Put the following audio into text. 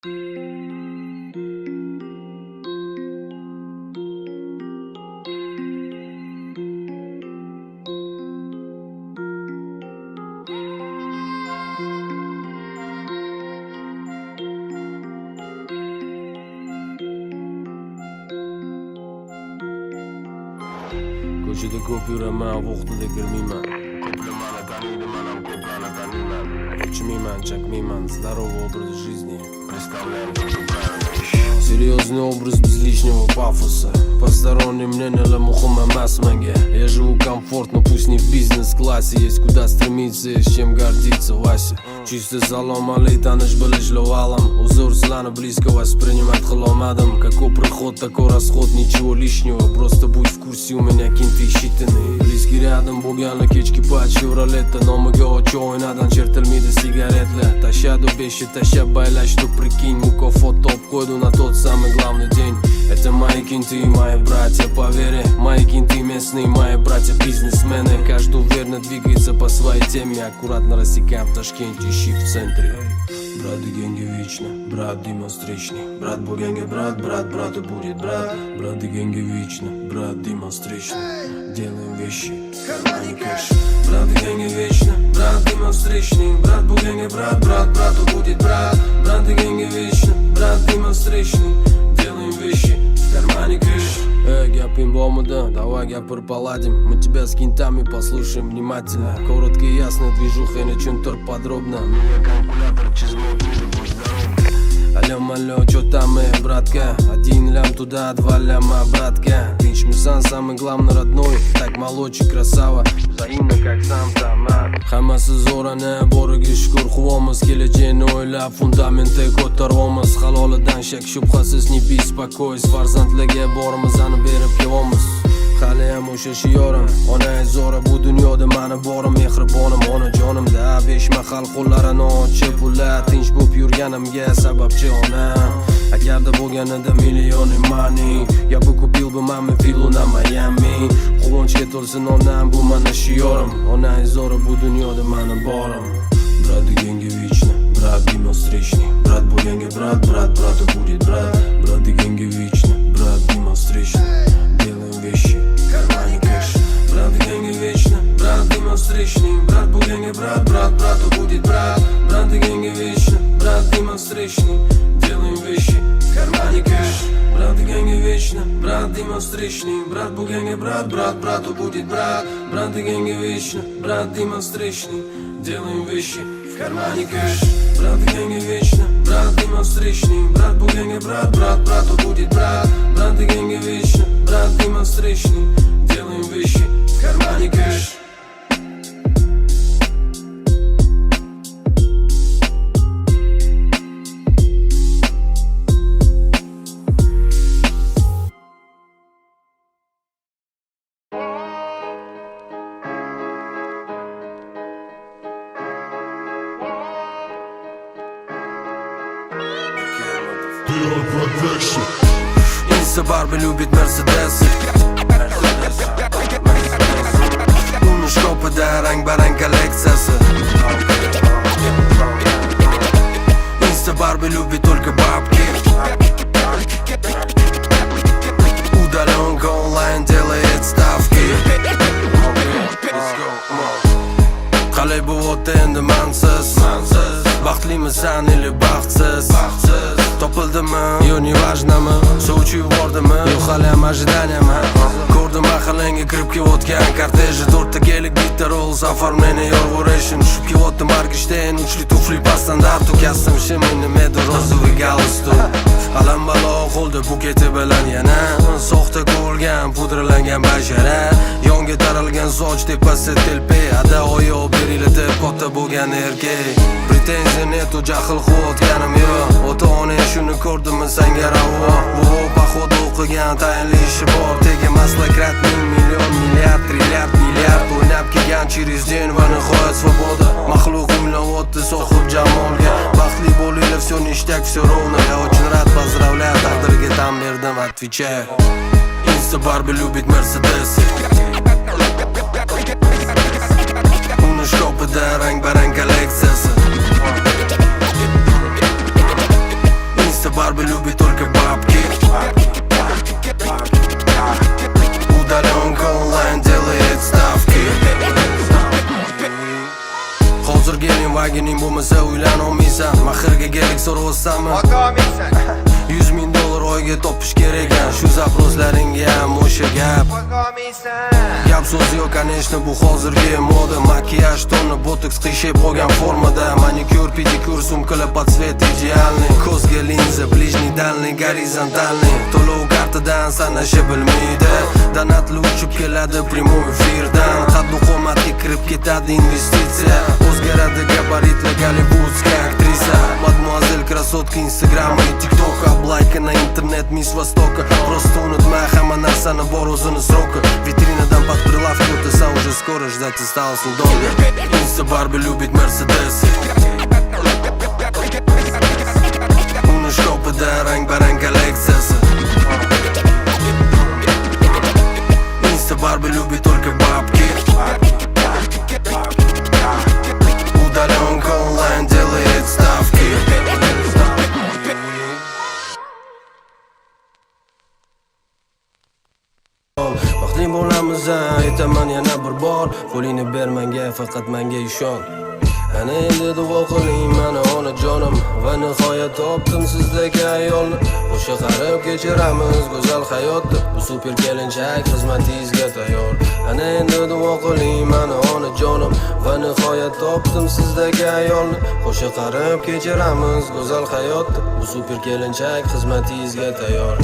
Ko'chada ko'p yuraman, vaqtida kirmayman. Ko'plar meni taniydi, men ham ko'plarni taniyman. Ichmayman, chaqmayman, здоровый образ жизни. Представляем серьезный образ без лишнего пафоса. Посторонним мнениям muhim emas menga. Я живу комфортно, пусть не в бизнес-классе. Есть куда стремиться, есть чем гордиться, Вася. Чисто salom alay, tanish bilish lovalam. Uzr sizlarni близко воспринимать qilolmadim. Какой приход, такой расход, ничего лишнего. Просто будь в курсе, у меня кинты считанные. Близкий рядом bo'lganlar kechki payt Chevrolet'da nomiga ochi oynadan chertilmaydi sigaretlar. Tashadu beshi tashlab baylash, tu прикинь. Mukofot top qo'ydi на тот самый главный день. Это мои кинты и мои братья, поверь. Мои кинты местные, мои братья-бизнесмены. Каждый уверенно двигается по своей теме. Аккуратно рассекаем в Ташкенте, ищи в центре. Брат дегенге вечно, брат демонстричный. Брат bo'lganga брат, брат брату будет брат. Брат дегенге вечно, брат демонстричный. Делаем вещи, в кармане кэш. Брат дегенге вечно, брат демонстричный. Брат bo'lganga брат, брат брату будет брат. Брат дегенге вечно, брат демонстричный. Делаем вещи, в кармане кэш. Гапим бомуда, давай гапыр поладим. Мы тебя с кинтами послушаем внимательно. Коротко и ясно, движуха и начнём подробно. Калькулятор, чизмот, ниже, будь здоров. Алло, чё там, братка? 1 лям туда, 2 ляма, братка. Tinchmisan, самый главный родной. Так молодчик, красава. Взаимно, как сам там, Hammasi zo'r ana, boriga shukr quvamiz. Kelajakni o'ylab, fundamentda ko'taramiz. Halolidan shak shubhasiz, ne bespokойс. Farzandlarga borimiz, ani berib kelamiz. Haliyam o'sha shiyorim, ona zora bu dunyoda mani borim, mehribonim, onajonimda. 5 mahal qo'llarini ochib ular tinch bo'lib yurganimga sababchi ona. Agarda bo'lganida million money, я бы купил бы маме виллу на Майами. Quvonchga to'lsin onam, bu mana shiyorim, ona zora bu dunyoda mani borim. Брат дегенге вечно, брат демонстричный. Брат bo'lganga брат, брат брату будет брат. Брат дегенге вечно, брат демонстричный. Делаем вещи, в кармане кэш. Брат дегенге вечно, брат демонстричный. Брат bo'lganga брат, брат брату будет брат. Брат дегенге вечно, брат демонстричный. Делаем вещи, в кармане кэш. Брат дегенге вечно, брат демонстричный. Брат bo'lganga брат, брат брату будет брат. Брат дегенге вечно, брат демонстричный. Делаем вещи, в кармане кэш. Брат дегенге вечно, брат демонстричный. Брат bo'lganga брат, брат брату будет брат. Брат дегенге вечно, брат демонстричный. Делаем вещи, в кармане кэш. Инста Барби любит Мерседес. Uni shkopida rang-barang kolleksiyasi. Insta Барби любит только бабки. Удаленка онлайн делает ставки. Qalay bo'lyapti endi mansiz. Baxtlimisan или baxtsiz? Topildimi, yo nevajnami? Sovchi yubordimi, yo haliyam ожиданиями? Ko'rdim mahallangga kirib kelayotgan korteji. 4 ta kelik bitta Rolls оформление Yorg'uration. Tushib kelyapti Margishten, uchli tufli по стандарту. Custom shimini medu розовый галстук. Alam balo qo'lda buketi bilan yana soxta ko'rgan pudralangan bashara. Yonga taralgan soch tepasi telpe. Ada oyoq beringlar deb ota bo'lgan erkak. Pretenziya netu jahl qilotganim yo'q. Ota-ona shuni ko'rdimmi senga ravo. Bu poxod o'qigan tayinli ishi bor. Tegamas lakrat million, milliard, trilliard, milliard. O'ynab kelgan через день va nihoyat svoboda. Maxluq o'ylayapti sohib jamolga. Baxtli bo'linglar, всё ништяк, всё ровно. Я очень рад, поздравляю, taqdirga tan berdim, отвечаю. Insta Барби любит Mercedes. Uni shkopida rang-barang kolleksiyasi. Барби любит только бабки. Удаленка онлайн делает ставки. Hozir gelin vagining bo'lmasa uylanolmaysan. Mahirga kelik so'raysanmi? Otamaysan. 100 ming dollar oyga topish kerak ekan. Shu zaproslaringga ham o'sha gap. Otamaysan. Gap so'z yo'q, конечно, bu hozirgi moda. Makiyaj toni botoks qiyshab qolgan formada. Manikyur, pedikyur, sumkalar под цвет идеальный. Ko'zga linza, ближний, дальний, горизонтальный. To'lov kartidan sanashi bilmaydi. Donatli uchib keladi prямой efirdan. Qaddi qomatga kirib ketadi investitsiya. O'zgaradi gabaritli gollivudskiy aktrisa. Mademoiselle красотка Instagram и TikTok. Облайка на интернет Miss Востока. Просто unutma hamma narsani bor o'zini срока. Vitrinadan под прилавки o'tasan, уже скоро ждать осталось недолго. Insta Барби любит Mercedes. Uni shopida rang-barang kolleksiyasi. Insta Барби любит только бабки. Удаленка онлайн делает ставки. Baxtli bo'lamiz, aytaman yana bir bor. Qo'lingni ber menga, faqat menga ishon. Ana endi duo qiling mana onajonim. Va nihoyat topdim sizdagi ayolni. O'sha qarib kechiramiz go'zal hayotni. Bu super kelinchak xizmatingizga tayyor. Ana endi duo qiling mana onajonim. Va nihoyat topdim sizdagi ayolni. O'sha qarib kechiramiz go'zal hayotni. Bu super kelinchak xizmatingizga tayyor.